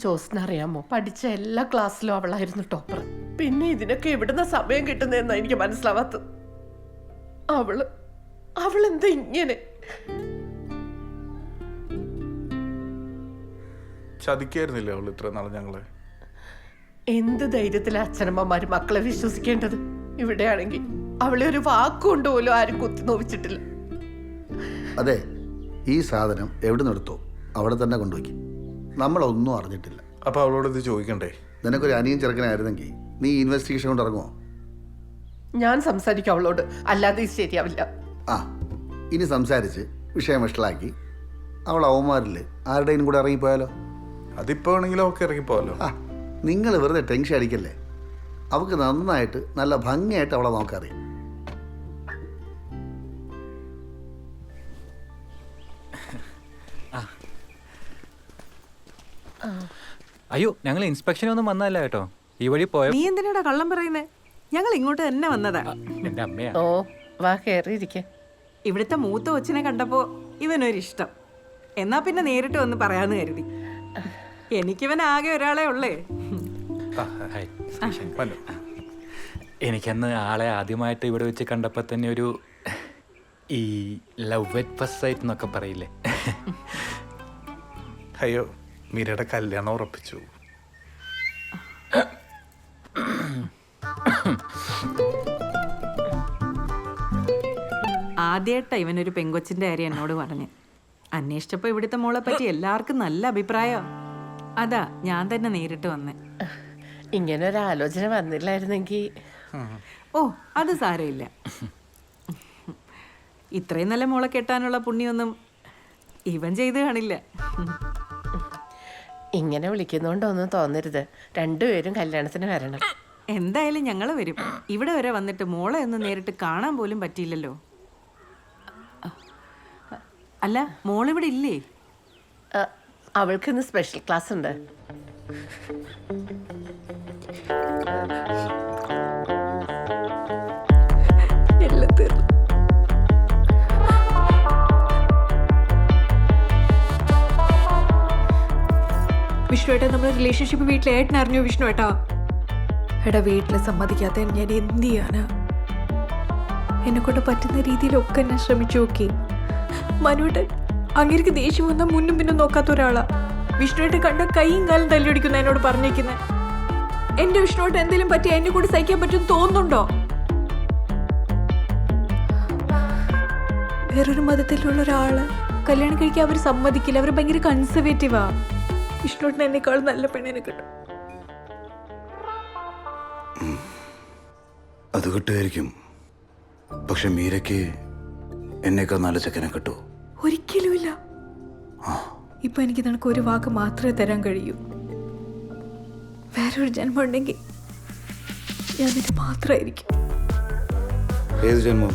ജോസിനറിയാമോ, പഠിച്ച എല്ലാ ക്ലാസ്സിലും അവളായിരുന്നു ടോപ്പർ. പിന്നെ ഇതിനൊക്കെ എവിടുന്ന സമയം കിട്ടുന്നതെന്നാ എനിക്ക് മനസ്സിലാവാത്തത്. അവളെന്താ ഇങ്ങനെ? ചതിക്കായിരുന്നില്ലേ അവൾ ഇത്ര നാളെ ഞങ്ങളെ? എന്ത് ധൈര്യത്തിലെ അച്ഛനമ്മമാര് മക്കളെ വിശ്വസിക്കേണ്ടത്? ഇവിടെയാണെങ്കിൽ അവളെ ഒരു വാക്കുകൊണ്ട് പോലും ആരും കുത്തി നോവിച്ചിട്ടില്ല. അതെ, ഈ സാധനം എവിടെ നിന്നെടുത്തോ അവിടെ തന്നെ കൊണ്ടുപോയി. നമ്മളൊന്നും അറിഞ്ഞിട്ടില്ല. അപ്പൊ അവളോട് ഇത് ചോദിക്കണ്ടേ? നിനക്കൊരു അനിയൻ ചെറുക്കനായിരുന്നെങ്കിൽ നീ ഇൻവെസ്റ്റിഗേഷൻ കൊണ്ട് ഇറങ്ങുമോ? ഞാൻ സംസാരിക്കും അവളോട്, അല്ലാതെ ഇത് ശരിയാവില്ല. ആ, ഇനി സംസാരിച്ച് വിഷയം വഷളാക്കി അവൾ അവന്മാരിൽ ആരുടെയും കൂടെ ഇറങ്ങിപ്പോയാലോ? അതിപ്പോ ആണെങ്കിലും അവൾക്ക് ഇറങ്ങിപ്പോവല്ലോ. ആ, നിങ്ങൾ വെറുതെ ടെൻഷൻ അടിക്കല്ലേ. അവൾക്ക് നന്നായിട്ട് നല്ല ഭംഗിയായിട്ട് അവളെ നോക്കറിയാം. അയ്യോ, ഞങ്ങൾ ഇൻസ്പെക്ഷനൊന്നും വന്നല്ല കേട്ടോ. ഈ വഴി പോയ. നീ എന്തിനാടാ കള്ളം പറയുന്നേ? ഞങ്ങൾ ഇങ്ങോട്ട് തന്നെ വന്നതാ. എന്റെ അമ്മയാ. ഓ, വാ കയറിയിരിക്കെ. ഇവിടുത്തെ മൂത്ത കൊച്ചിനെ കണ്ടപ്പോ ഇവനൊരിഷ്ടം. എന്നാ പിന്നെ നേരിട്ട് വന്ന് പറയാന്ന് കരുതി. എനിക്കിവൻ ആകെ ഒരാളെ ഉള്ളേ. എനിക്കന്ന് ആളെ ആദ്യമായിട്ട് ഇവിടെ വെച്ച് കണ്ടപ്പോ തന്നെ ഒരു ഈ ലവ് അറ്റ് ഫസ്റ്റ് സൈറ്റ് എന്നൊക്കെ പറയില്ലേ. അയ്യോ, മീരയുടെ കല്യാണം ഉറപ്പിച്ചു. ആദ്യമായിട്ടാ ഇവനൊരു പെങ്കൊച്ചിന്റെ കാര്യം എന്നോട് പറഞ്ഞ്. അന്വേഷിച്ചപ്പോ ഇവിടുത്തെ മോളെ പറ്റി എല്ലാവർക്കും നല്ല അഭിപ്രായം. അതാ ഞാൻ തന്നെ നേരിട്ട് വന്നേ. ഇങ്ങനെ ഒരു ആലോചന വന്നില്ലായിരുന്നെങ്കിൽ. ഓ, അത് സാരമില്ല. ഇത്രയും നല്ല മോളെ കെട്ടാനുള്ള പുണ്യൊന്നും ഇവൻ ചെയ്ത് കാണില്ല. ഇങ്ങനെ വിളിക്കുന്നോണ്ടൊന്നും തോന്നരുത്. രണ്ടുപേരും കല്യാണത്തിന് വരണം. എന്തായാലും ഞങ്ങൾ വരും. ഇവിടെ വരെ വന്നിട്ട് മോളെ ഒന്ന് നേരിട്ട് കാണാൻ പോലും പറ്റിയില്ലല്ലോ. അല്ല, മോളിവിടെ ഇല്ലേ? അവൾക്ക് ഇന്ന് സ്പെഷ്യൽ ക്ലാസ് ഉണ്ട്. വിഷ്ണുവേട്ടാ, നമ്മുടെ റിലേഷൻഷിപ്പ് വീട്ടിൽ ഏട്ടൻ അറിഞ്ഞു വിഷ്ണുവേട്ടാ? എടാ, വീട്ടിൽ സമ്മതിക്കാത്ത ഞാൻ എന്ത് ചെയ്യാനാ? എന്നെ കൊണ്ട് പറ്റുന്ന രീതിയിലൊക്കെ ഞാൻ ശ്രമിച്ചു നോക്കി. മനുവേട്ടൻ അങ്ങേക്ക് ദേഷ്യം വന്നാൽ മുന്നും പിന്നും നോക്കാത്ത ഒരാളാ. വിഷ്ണുവേട്ടൻ കണ്ട കൈയും കാലം തല്ലിയൊടിക്കുന്ന എന്നോട് പറഞ്ഞേക്കുന്നത്. എന്റെ വിഷ്ണുവേട്ടൻ എന്തെങ്കിലും പറ്റി എന്നെ കൂടി സഹിക്കാൻ പറ്റുമെന്ന് തോന്നുന്നുണ്ടോ? വേറൊരു മതത്തിലുള്ള ഒരാള് കല്യാണം കഴിക്കാൻ അവർ സമ്മതിക്കില്ല. അവർ ഭയങ്കര കൺസർവേറ്റീവാ. വിഷ്ണുവേട്ടൻ എന്നെക്കാൾ നല്ല പെണ്ണിനെ കിട്ടും. അത് കിട്ടുമായിരിക്കും. പക്ഷെ മീരയ്ക്ക് എന്നേക്കാൾ നല്ല ചെക്കനെ കിട്ടൂ? ഒരിക്കലുമില്ല. ഇപ്പൊ എനിക്ക് നിനക്ക് ഒരു വാക്ക് മാത്രമേ തരാൻ കഴിയൂ. വേറൊരു ജന്മം ഉണ്ടെങ്കിൽ ഞാൻ നിന്റെ മാത്രമായിരിക്കും. ഏത് ജന്മം?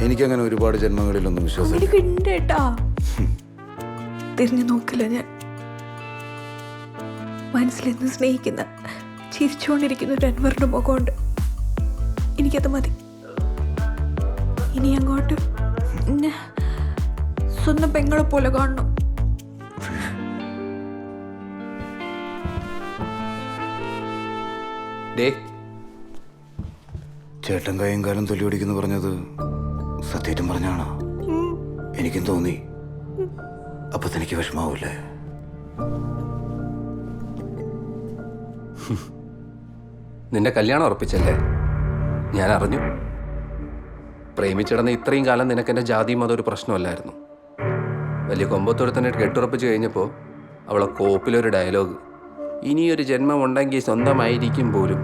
എനിക്കങ്ങനെ ഒരുപാട് ജന്മങ്ങളിലൊന്നും വിശ്വാസം ഉണ്ടേട്ടാ. തിരിഞ്ഞു നോക്കില്ല ഞാൻ. മനസ്സിലെന്ന് സ്നേഹിക്കുന്ന ചിരിച്ചുകൊണ്ടിരിക്കുന്ന ഒരു അൻവറിന്റെ മുഖമുണ്ട്. എനിക്കത് മതി. ഇനി അങ്ങോട്ട് സ്വന്തം പെങ്ങളെ പോലെ കാണണം. ചേട്ടൻ കൈയും കാലം തൊല്ലിയൊടിക്കുന്നു പറഞ്ഞത് സത്യം പറഞ്ഞാണോ? എനിക്കും തോന്നി. അപ്പൊ തനിക്ക് വിഷമാവൂലേ? നിന്റെ കല്യാണം ഉറപ്പിച്ചല്ലേ? ഞാൻ അറിഞ്ഞു. പ്രേമിച്ചിടന്ന് ഇത്രയും കാലം നിനക്ക് എൻ്റെ ജാതിയും അതൊരു പ്രശ്നമല്ലായിരുന്നു. വലിയ കൊമ്പത്തോടെ തന്നെ കെട്ടുറപ്പിച്ച് കഴിഞ്ഞപ്പോൾ അവളെ കോപ്പിലൊരു ഡയലോഗ്, ഇനിയൊരു ജന്മം ഉണ്ടെങ്കിൽ സ്വന്തമായിരിക്കും പോലും.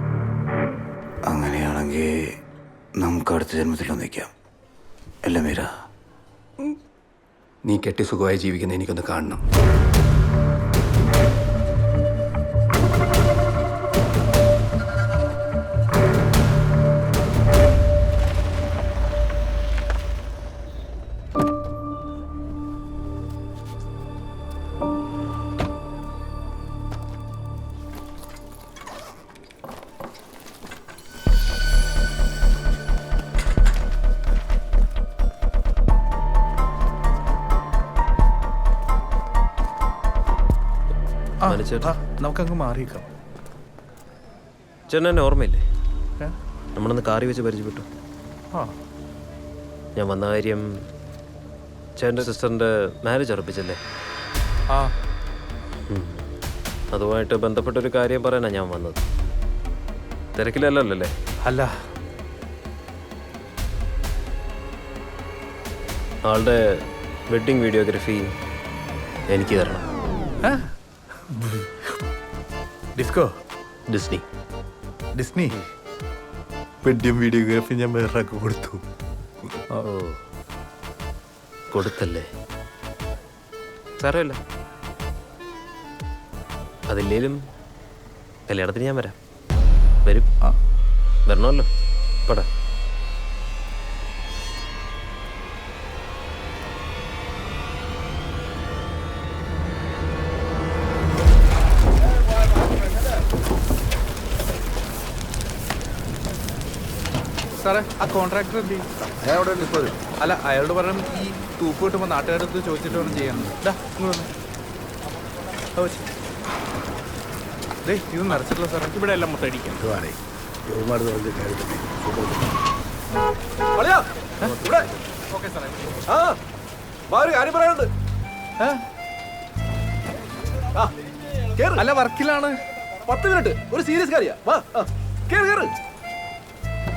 അങ്ങനെയാണെങ്കിൽ നമുക്ക് അടുത്ത ജന്മത്തിലൊന്നിക്കാം അല്ലേ മീര? നീ കെട്ടി സുഖമായി ജീവിക്കുന്ന എനിക്കൊന്ന് കാണണം. ആ, നമുക്കങ്ങ് മാറിയേക്കാം. ചേട്ടൻ എന്നെ ഓർമ്മയില്ലേ? ഏ? നമ്മളൊന്ന് കാറി വെച്ച് പരിചയപ്പെട്ടു. ആ ഞാൻ വന്ന കാര്യം ചേട്ടൻ്റെ സിസ്റ്ററിൻ്റെ മാരേജ് ഉറപ്പിച്ചല്ലേ? ആ അതുമായിട്ട് ബന്ധപ്പെട്ടൊരു കാര്യം പറയാനാണ് ഞാൻ വന്നത്. തിരക്കിലല്ലോ അല്ലേ? അല്ല, ആളുടെ വെഡ്ഡിങ് വീഡിയോഗ്രാഫി എനിക്ക് തരണം. Disco Disney. Disney wedding videography ഞാൻ വേറൊക്കെ കൊടുത്തു. ഓ, കൊടുത്തല്ലേ? സാരമില്ല, അതില്ലേലും കല്യാണത്തിന് ഞാൻ വരാം. വരും. വരണമല്ലോ. പടാ. സാറേ, ആ കോൺട്രാക്ടർ എന്ത് ചെയ്യും? അയാൾ അവിടെ ഉണ്ട്, ഇപ്പോൾ വരും. അല്ല, അയാളോട് പറയണം ഈ തൂപ്പ് കിട്ടുമ്പോൾ നാട്ടുകാരുടെ അടുത്ത് ചോദിച്ചിട്ട് വേണം ചെയ്യാൻ. ഇത് നിറച്ചിട്ടുള്ള സാറേ, ഇവിടെ എല്ലാം മൊത്തം അടിക്കാം. ഇതുവാണേ ഒരുപാട് പറഞ്ഞ കാര്യത്തിൽ ഓക്കെ സാറേ. അല്ല, വർക്കിലാണ്. 10 മിനിറ്റ്, ഒരു സീരിയസ് കാര്യ. വാ, കേറ് കേറ്.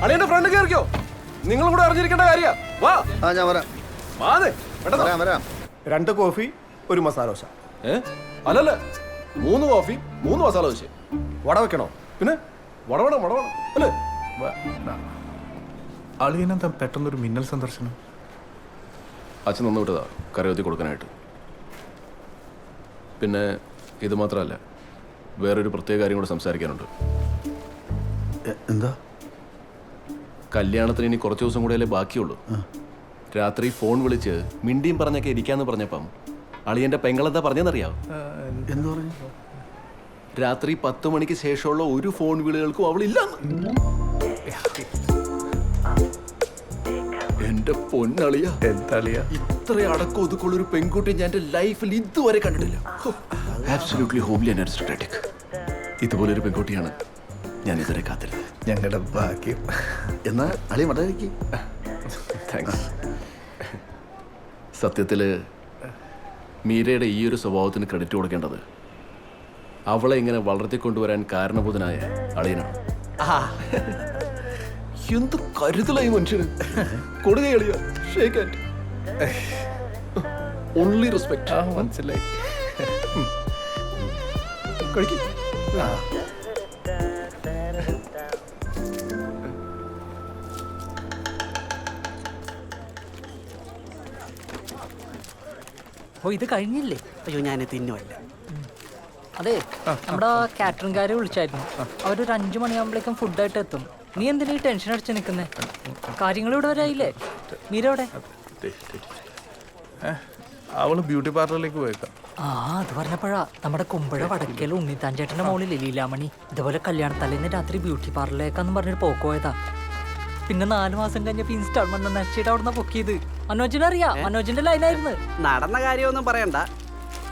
അളിയന്റെ ഫ്രണ്ട് കേറിക്കോ. നിങ്ങളും കൂടെ അറിഞ്ഞിരിക്കേണ്ട കാര്യ. വാ. ആ ഞാൻ വരാം. വാതെ. വരാം വരാം. 2 കോഫി, 1 മസാല ദോശ. അല്ലല്ല, 3 കോഫി, 3 മസാല ദോശ. വട വെക്കണോ? പിന്നെ വട വേണം അല്ലേ? അളിയനെന്താ പെട്ടെന്നൊരു മിന്നൽ സന്ദർശനം? അച്ഛൻ നിന്ന് വിട്ടതാ കറിവത്തി കൊടുക്കാനായിട്ട്. പിന്നെ ഇത് മാത്രമല്ല, വേറൊരു പ്രത്യേക കാര്യം കൂടെ സംസാരിക്കാനുണ്ട്. എന്താ? കല്യാണത്തിന് ഇനി കുറച്ച് ദിവസം കൂടെയല്ലേ ബാക്കിയുള്ളൂ. രാത്രി ഫോൺ വിളിച്ച് മിണ്ടിയും പറഞ്ഞൊക്കെ ഇരിക്കാന്ന് പറഞ്ഞപ്പം അളിയന്റെ പെങ്ങളെന്താ പറഞ്ഞെന്നറിയാം? എന്ത് പറഞ്ഞു? രാത്രി 10 മണിക്ക് ശേഷമുള്ള ഒരു ഫോൺ വിളികൾക്കും അവളില്ലെന്ന്. എന്റെ പൊന്നളിയ, എന്താളിയ? ഇത്ര അടക്കം ഒതുക്കുള്ള ഒരു പെൺകുട്ടി ഞാൻ എന്റെ ലൈഫിൽ ഇതുവരെ കണ്ടിട്ടില്ല. Absolutely homely and aristocratic. ഇതുപോലൊരു പെൺകുട്ടിയാണ് ഞാൻ ഇതുവരെ കാത്തിരുന്നത്. ഞങ്ങളുടെ ഭാഗ്യം. എന്നാ അളി മടക്കി. താങ്ക്സ്. സത്യത്തില് മീരയുടെ ഈ ഒരു സ്വഭാവത്തിന് ക്രെഡിറ്റ് കൊടുക്കേണ്ടത് അവളെ ഇങ്ങനെ വളർത്തിക്കൊണ്ടുവരാൻ കാരണഭൂതനായ അളിയനാണ്. എന്ത് കരുതലായി മനുഷ്യന്. കൊടുകை അളിയ. Shake hand. Only respect. മനസ്സിലായി. കഴിക്കും. ഓ, ഇത് കഴിഞ്ഞില്ലേ? അയ്യോ, ഞാൻ തിന്നുമല്ല. അതെ, നമ്മുടെ കാറ്ററിംഗുകാരെ വിളിച്ചായിരുന്നു. അവരൊരു 5 മണിയാകുമ്പോഴേക്കും ഫുഡായിട്ട് എത്തും. നീ എന്തിനാ ഈ ടെൻഷൻ അടിച്ച് നിൽക്കുന്നേ? കാര്യങ്ങൾ ഇവിടെ വരായില്ലേ? മീര എവിടെ? അവള് ബ്യൂട്ടി പാർലറിലേക്ക് പോയേക്കാം. ആ, അത് പറഞ്ഞപ്പോഴാ നമ്മുടെ കുമ്പഴ വടക്കേൽ ഉണ്ണിത്താൻ ചേട്ടന്റെ മോളിൽ ലീലാമണി ഇതുപോലെ കല്യാണത്തലേന്ന് രാത്രി ബ്യൂട്ടി പാർലറിലേക്കാന്ന് പറഞ്ഞൊരു പോക്ക് പോയതാ. പിന്നെ 4 മാസം കഴിഞ്ഞപ്പോ ഇൻസ്റ്റാൾമെന്റ് നച്ചിട്ട് അവിടുന്ന് പൊക്കിയത്. മനോജിനെ അറിയാം, മനോജിന്റെ ലൈനായിരുന്നു. നടന്ന കാര്യമൊന്നും പറയണ്ട.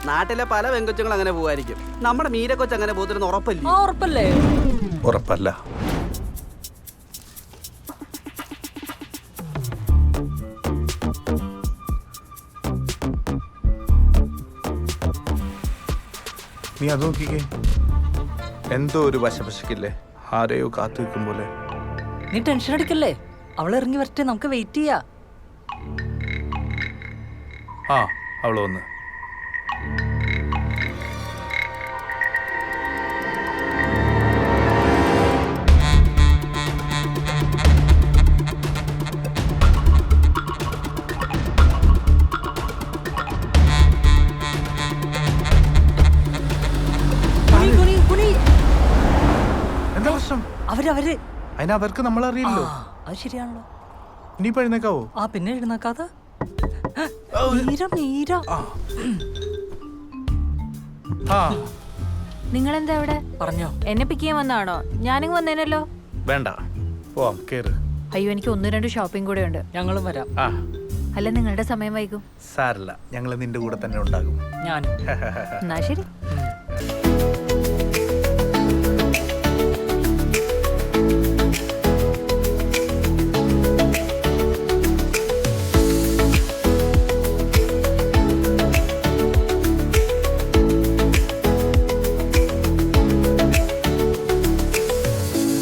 നാട്ടിലെ പല പെങ്കൊച്ചുങ്ങൾ അങ്ങനെ പോവായിരിക്കും. നമ്മുടെ മീര കൊച്ചു അങ്ങനെ പോത്തിരുന്ന് ഉറപ്പല്ലേ? ആ, ഉറപ്പല്ലേ? ഉറപ്പല്ല. നീ അത് നോക്കിക്കേ, എന്തോ ഒരു വശപശക്കില്ലേ, ആരെയോ കാത്തു വെക്കും പോലെ. നീ ടെൻഷൻ അടിക്കല്ലേ? അവൾ ഇറങ്ങി വരട്ടെ, നമുക്ക് വെയിറ്റ് ചെയ്യാ. ആ, അവള് വന്ന്. എന്താ പ്രശ്നം? അവര് അതിനവർക്ക് നമ്മളറിയില്ലോ. അത് ശരിയാണല്ലോ. നീ പഴുന്നേക്കാവോ? ആ, പിന്നെ എഴുന്നേക്കാതെ. മീര മീര നിങ്ങളെന്താ ഇവിടെ? പറഞ്ഞോ. എന്നെ പിക്ക് ചെയ്യാൻ വന്നാണോ? ഞാനിങ്ങ് വന്നേനല്ലോ. വേണ്ട, പോവാം, കേറ്. അയ്യോ, എനിക്ക് 1-2 ഷോപ്പിംഗ് കൂടെ ഉണ്ട്. ഞങ്ങളും വരാം. ആ, അല്ല, നിങ്ങളുടെ സമയം വൈകും. സാരല്ല, ഞങ്ങൾ നിന്റെ കൂടെ തന്നെ ഉണ്ടാകും. ഞാനും. എന്നാ ശരി.